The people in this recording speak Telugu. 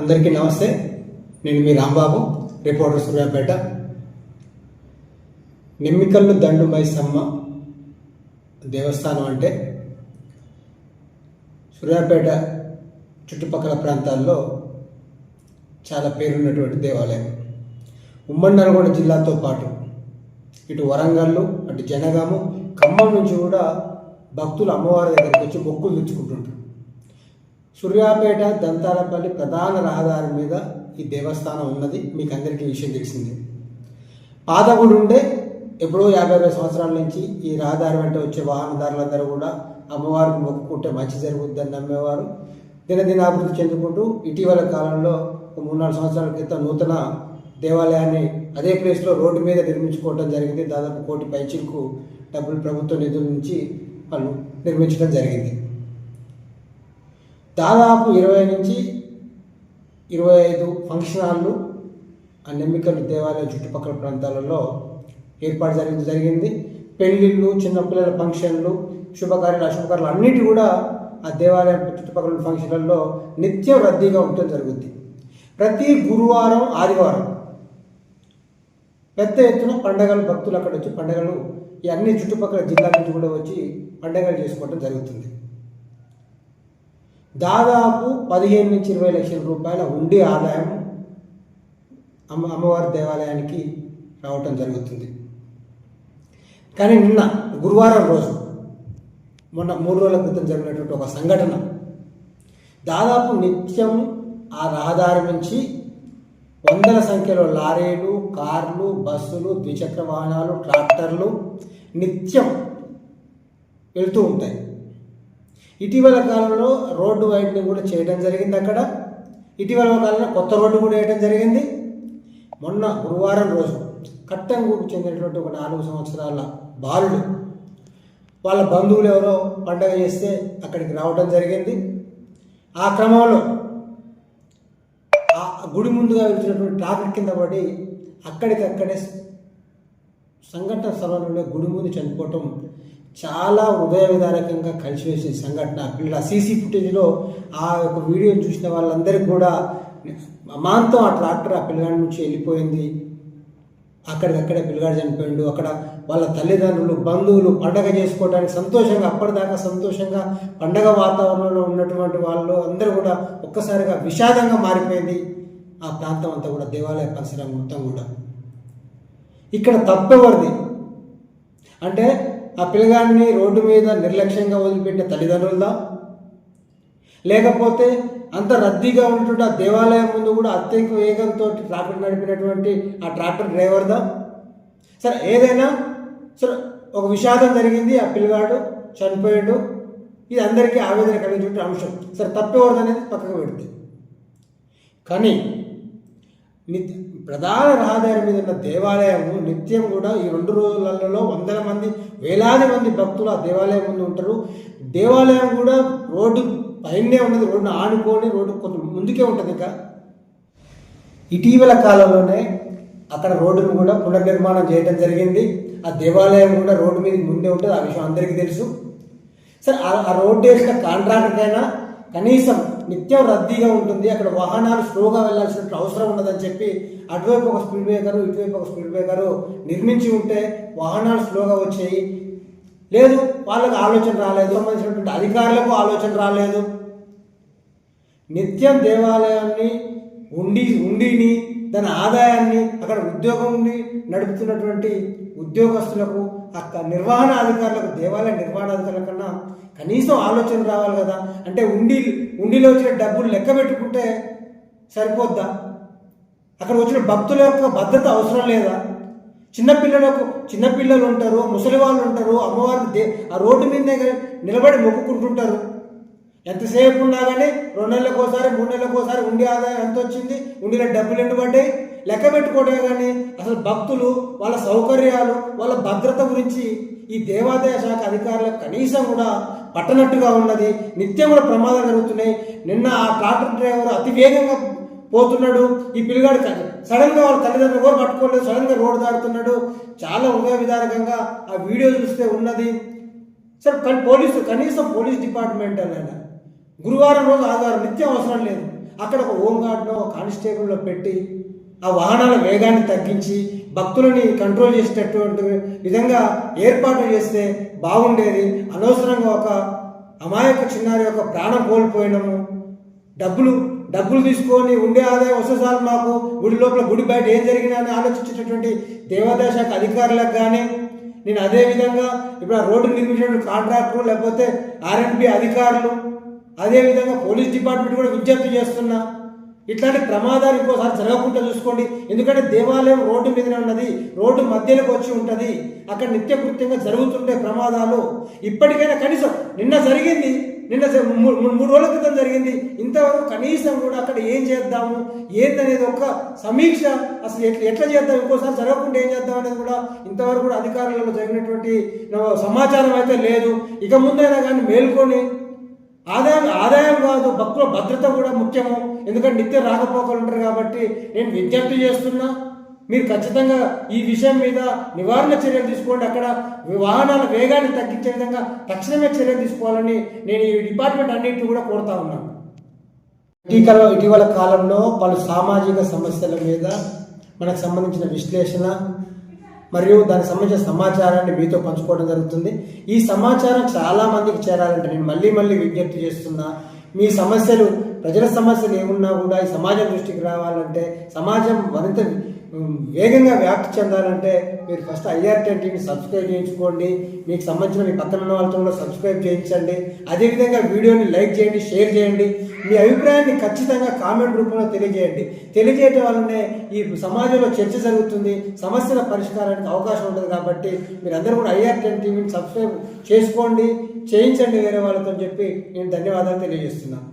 అందరికీ నమస్తే. నేను మీ రాంబాబు, రిపోర్టర్ సూర్యాపేట. నిమ్మికల్లు దండు మైసమ్మ దేవస్థానం అంటే సూర్యాపేట చుట్టుపక్కల ప్రాంతాల్లో చాలా పేరున్నటువంటి దేవాలయం. ఉమ్మడి నల్గొండ జిల్లాతో పాటు ఇటు వరంగల్, అటు జనగాము, ఖమ్మం నుంచి కూడా భక్తులు అమ్మవారి దగ్గరికి వచ్చి మొక్కులు తెచ్చుకుంటుంటారు. సూర్యాపేట దంతాలపల్లి ప్రధాన రహదారి మీద ఈ దేవస్థానం ఉన్నది. మీకు అందరికీ విషయం తెలిసిందే. పాతగుడి ఉండే ఎప్పుడో 50 సంవత్సరాల నుంచి ఈ రహదారి వెంట వచ్చే వాహనదారులందరూ కూడా అమ్మవారికి మొక్కుకుంటే మంచి జరుగుద్దని నమ్మేవారు. దినదినాభివృద్ధి చెందుకుంటూ ఇటీవల కాలంలో 3-4 సంవత్సరాల క్రితం నూతన దేవాలయాన్ని అదే ప్లేస్లో రోడ్డు మీద నిర్మించుకోవడం జరిగింది. దాదాపు 1 కోటి పైచిలకు డబ్బులు ప్రభుత్వ నిధుల నుంచి వాళ్ళు నిర్మించడం జరిగింది. దాదాపు 20 నుంచి 25 ఫంక్షన్ హాళ్ళు ఆ నిమ్మికల్లు దేవాలయం చుట్టుపక్కల ప్రాంతాలలో ఏర్పాటు జరిగింది. పెళ్ళిళ్ళు, చిన్నపిల్లల ఫంక్షన్లు, శుభకార్యాలు, అశుభకార్యాలు అన్నిటి కూడా ఆ దేవాలయం చుట్టుపక్కల ఫంక్షన్లలో నిత్యం రద్దీగా ఉండటం జరుగుద్ది. ప్రతి గురువారం, ఆదివారం పెద్ద ఎత్తున పండగలు, భక్తులు అక్కడ వచ్చి పండగలు ఈ అన్ని చుట్టుపక్కల జిల్లాల నుంచి కూడా వచ్చి పండగలు చేసుకోవడం జరుగుతుంది. దాదాపు 15 నుంచి 20 లక్షల రూపాయల ఉండి ఆదాయం అమ్మవారి దేవాలయానికి రావటం జరుగుతుంది. కానీ నిన్న గురువారం రోజు, మొన్న 3 రోజుల క్రితం జరిగినటువంటి ఒక సంఘటన, దాదాపు నిత్యం ఆ రహదారి నుంచి వందల సంఖ్యలో లారీలు, కార్లు, బస్సులు, ద్విచక్ర వాహనాలు, ట్రాక్టర్లు నిత్యం వెళ్తూ ఉంటాయి. ఇటీవల కాలంలో రోడ్డు వైడ్నింగ్ కూడా చేయడం జరిగింది. అక్కడ ఇటీవల కాలంలో కొత్త రోడ్డు కూడా వేయడం జరిగింది. మొన్న గురువారం రోజు కట్టంగూకు చెందినటువంటి ఒక 4 సంవత్సరాల బాలుడు వాళ్ళ బంధువులు ఎవరో పండగ చేస్తే అక్కడికి రావడం జరిగింది. ఆ క్రమంలో ఆ గుడి ముందుగా వెళ్తున్నటువంటి ట్రాఫిక్ కింద పడి అక్కడికక్కడే సంఘటన స్థలంలో గుడి ముందు చనిపోవటం చాలా హృదయ విదారకంగా కలిసివేసే సంఘటన. పిల్లల సీసీ ఫుటేజ్లో ఆ యొక్క వీడియోని చూసిన వాళ్ళందరికీ కూడా అమాంతం ఆ ట్రాక్టర్ ఆ పిల్లగాడి నుంచి వెళ్ళిపోయింది. అక్కడికక్కడే పిల్లగాడు చనిపోయిండు. అక్కడ వాళ్ళ తల్లిదండ్రులు, బంధువులు పండగ చేసుకోవడానికి సంతోషంగా, అప్పటిదాకా సంతోషంగా పండగ వాతావరణంలో ఉన్నటువంటి వాళ్ళు అందరూ కూడా ఒక్కసారిగా విషాదంగా మారిపోయింది ఆ ప్రాంతం అంతా కూడా, దేవాలయ పరిసరం మొత్తం కూడా. ఇక్కడ తప్పెవరిది అంటే ఆ పిల్లగాడిని రోడ్డు మీద నిర్లక్ష్యంగా వదిలిపెట్టే తల్లిదండ్రులదా, లేకపోతే అంత రద్దీగా ఉన్నటువంటి ఆ దేవాలయం ముందు కూడా అత్యధిక వేగంతో ట్రాక్టర్ నడిపినటువంటి ఆ ట్రాక్టర్ డ్రైవర్దా? సరే, ఏదైనా సరే ఒక విషాదం జరిగింది, ఆ పిల్లగాడు చనిపోయాడు, ఇది అందరికీ ఆవేదన కలిగించే అంశం. సరే, తప్పెవరిది అనేది పక్కకు పెడితే, కానీ ప్రధాన రహదారి మీద ఉన్న దేవాలయము నిత్యం కూడా ఈ 2 రోజులలో వందల మంది, వేలాది మంది భక్తులు ఆ దేవాలయం ముందు ఉంటారు. దేవాలయం కూడా రోడ్డు పైనే ఉన్నది, రోడ్డును ఆనుకొని రోడ్డు కొంచెం ముందుకే ఉంటుంది. ఇంకా ఇటీవల కాలంలోనే అక్కడ రోడ్డును కూడా పునర్నిర్మాణం చేయడం జరిగింది. ఆ దేవాలయం కూడా రోడ్డు మీద ముందే ఉంటుంది, ఆ విషయం అందరికీ తెలుసు. సరే, ఆ రోడ్డు వేసిన కాంట్రాక్టర్కైనా కనీసం నిత్యం రద్దీగా ఉంటుంది, అక్కడ వాహనాలు స్లోగా వెళ్లాల్సిన అవసరం ఉన్నదని చెప్పి అటువైపు ఒక స్పీడ్ బ్రేకరు, ఇటువైపు ఒక స్పీడ్ బ్రేకరు నిర్మించి ఉంటే వాహనాలు స్లోగా వచ్చాయి. లేదు, వాళ్ళకి ఆలోచన రాలేదు, సంబంధించినటువంటి అధికారులకు ఆలోచన రాలేదు. నిత్యం దేవాలయాన్ని ఉండిని దాని ఆదాయాన్ని అక్కడ ఉద్యోగంని నడుపుతున్నటువంటి ఉద్యోగస్తులకు, అక్కడ నిర్వహణ అధికారులకు, దేవాలయ నిర్వహణ అధికారుల కన్నా కనీసం ఆలోచన రావాలి కదా. అంటే ఉండిలో వచ్చిన డబ్బులు లెక్క పెట్టుకుంటే సరిపోద్దా? అక్కడ వచ్చిన భక్తుల యొక్క భద్రత అవసరం లేదా? చిన్నపిల్లలు ఉంటారు, ముసలి వాళ్ళు ఉంటారు, అమ్మవారికి ఆ రోడ్డు మీదనే నిలబడి మొక్కుకుంటుంటారు. ఎంతసేపు ఉన్నా కానీ 2 నెలలకోసారి, 3 నెలలకోసారి ఉండి ఆదాయం ఎంత వచ్చింది, ఉండిలో డబ్బులు ఎండు పడ్డాయి లెక్క పెట్టుకోవడమే. కానీ అసలు భక్తులు, వాళ్ళ సౌకర్యాలు, వాళ్ళ భద్రత గురించి ఈ దేవాదాయ శాఖ అధికారులకు కనీసం కూడా పట్టనట్టుగా ఉన్నది. నిత్యం కూడా ప్రమాదాలు జరుగుతున్నాయి. నిన్న ఆ ట్రాక్టర్ డ్రైవర్ అతి వేగంగా పోతున్నాడు, ఈ పిల్లగాడు సడన్గా వాళ్ళ తల్లిదండ్రులు ఎవరు పట్టుకోలేదు, సడన్గా రోడ్డు దాడుతున్నాడు. చాలా హృదయ విదారకంగా ఆ వీడియో చూస్తే ఉన్నది. సరే, కనీసం పోలీస్ డిపార్ట్మెంట్ అన్న గురువారం రోజు, ఆదివారం నిత్యం అవసరం లేదు. అక్కడ ఒక హోంగార్డ్నో కానిస్టేబుల్లో పెట్టి ఆ వాహనాల వేగాన్ని తగ్గించి భక్తులని కంట్రోల్ చేసేటటువంటి విధంగా ఏర్పాటు చేస్తే బాగుండేది. అనవసరంగా ఒక అమాయక చిన్నారి యొక్క ప్రాణం కోల్పోయినాము. డబ్బులు తీసుకొని ఉండే ఆదాయం వస్తే చాలు మాకు, గుడి లోపల గుడి బయట ఏం జరిగినా అని ఆలోచించేటటువంటి దేవాదాయ శాఖ అధికారులకు కానీ, నేను అదేవిధంగా ఇప్పుడు ఆ రోడ్డు నిర్మించినటువంటి కాంట్రాక్టర్లు లేకపోతే ఆర్ఎండ్బి అధికారులు, అదేవిధంగా పోలీస్ డిపార్ట్మెంట్ కూడా విజ్ఞప్తి చేస్తున్నా, ఇట్లాంటి ప్రమాదాలు ఇంకోసారి జరగకుండా చూసుకోండి. ఎందుకంటే దేవాలయం రోడ్డు మీదనే ఉన్నది, రోడ్డు మధ్యలోకి వచ్చి ఉంటుంది, అక్కడ నిత్యకృత్యంగా జరుగుతుంటే ప్రమాదాలు. ఇప్పటికైనా కనీసం నిన్న 3 రోజుల క్రితం జరిగింది, ఇంతవరకు కనీసం కూడా అక్కడ ఏం చేద్దాము ఏందనేది ఒక సమీక్ష, అసలు ఎట్లా చేద్దాం, ఇంకోసారి జరగకుండా ఏం చేద్దాం అనేది కూడా ఇంతవరకు కూడా అధికారులలో జరిగినటువంటి సమాచారం అయితే లేదు. ఇక ముందైనా కానీ మేల్కొని ఆదాయం కాదు, భక్తుల భద్రత కూడా ముఖ్యము. ఎందుకంటే నిత్య రాకపోకలు ఉంటారు కాబట్టి నేను విజ్ఞప్తి చేస్తున్నా, మీరు ఖచ్చితంగా ఈ విషయం మీద నివారణ చర్యలు తీసుకోండి. అక్కడ వాహనాల వేగాన్ని తగ్గించే విధంగా తక్షణమే చర్యలు తీసుకోవాలని నేను ఈ డిపార్ట్మెంట్ అన్నింటినీ కూడా కోరుతా ఉన్నాను. ఇటీవల కాలంలో పలు సామాజిక సమస్యల మీద మనకు సంబంధించిన విశ్లేషణ మరియు దానికి సంబంధించిన సమాచారాన్ని మీతో పంచుకోవడం జరుగుతుంది. ఈ సమాచారం చాలా మందికి చేరాలంటే నేను మళ్ళీ విజ్ఞప్తి చేస్తున్నా, మీ సమస్యలు, ప్రజల సమస్యలు ఏమున్నా కూడా ఈ సమాజం దృష్టికి రావాలంటే, సమాజం మరింత వేగంగా వ్యాప్తి చెందాలంటే మీరు ఫస్ట్ IR10 టీవీని సబ్స్క్రైబ్ చేయించుకోండి. మీకు సంబంధించిన మీ పక్కన ఉన్న వాళ్ళతో కూడా సబ్స్క్రైబ్ చేయించండి. అదేవిధంగా వీడియోని లైక్ చేయండి, షేర్ చేయండి. మీ అభిప్రాయాన్ని ఖచ్చితంగా కామెంట్ రూపంలో తెలియజేయడం వల్లనే ఈ సమాజంలో చర్చ జరుగుతుంది, సమస్యల పరిష్కారానికి అవకాశం ఉంటుంది. కాబట్టి మీరందరూ కూడా IR10 టీవీని సబ్స్క్రైబ్ చేసుకోండి, చేయించండి వేరే వాళ్ళతో చెప్పి నేను ధన్యవాదాలు తెలియజేస్తున్నాను.